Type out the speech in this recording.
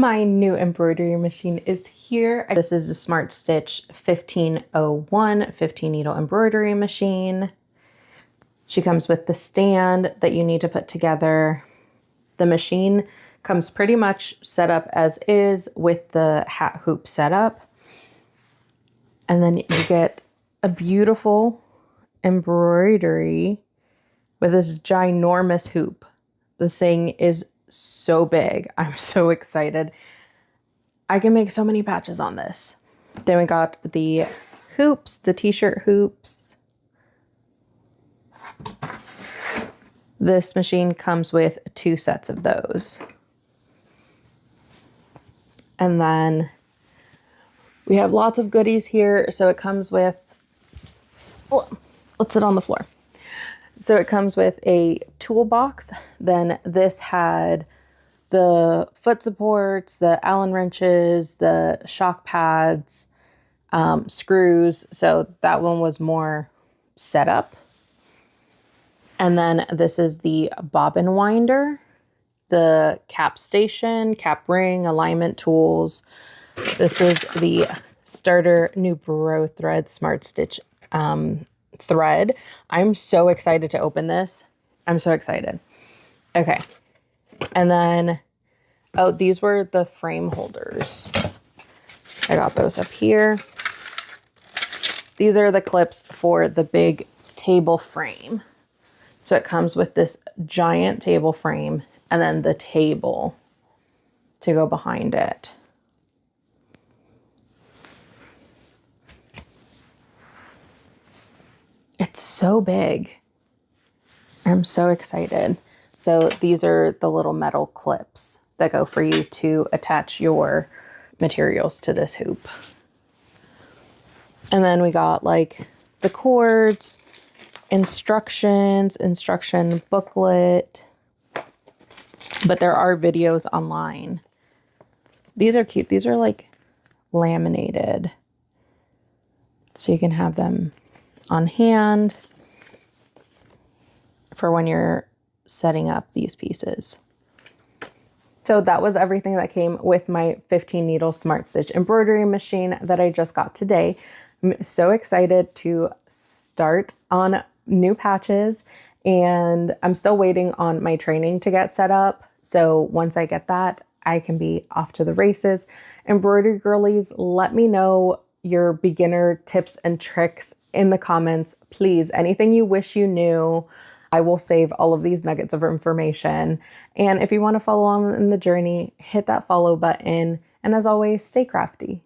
My new embroidery machine is here. This is the SmartStitch 1501 15 needle embroidery machine. She comes with the stand that you need to put together. The machine comes pretty much set up as is with the hat hoop setup. And then you get a beautiful embroidery with this ginormous hoop. This thing is so big. I'm so excited. I can make so many patches on this. Then we got the hoops, the t-shirt hoops. This machine comes with 2 sets of those. And then we have lots of goodies here. So it comes with, let's sit on the floor. So it comes with a toolbox. Then this had the foot supports, the Allen wrenches, the shock pads, screws. So that one was more set up. And then this is the bobbin winder, the cap station, cap ring, alignment tools. This is the starter new Bro thread SmartStitch thread. I'm so excited to open this. I'm so excited. Okay. And then, oh, these were the frame holders. I got those up here. These are the clips for the big table frame. So it comes with this giant table frame and then the table to go behind it. It's so big. I'm so excited. So these are the little metal clips that go for you to attach your materials to this hoop. And then we got like the cords, instructions, instruction booklet, but there are videos online. These are cute. These are like laminated, so you can have them on hand for when you're setting up these pieces. So that was everything that came with my 15 needle SmartStitch embroidery machine that I just got today. I'm so excited to start on new patches, and I'm still waiting on my training to get set up. So once I get that, I can be off to the races. Embroidery girlies, let me know your beginner tips and tricks in the comments, please. Anything you wish you knew. I will save all of these nuggets of information. And if you want to follow on in the journey, hit that follow button. And as always, stay crafty.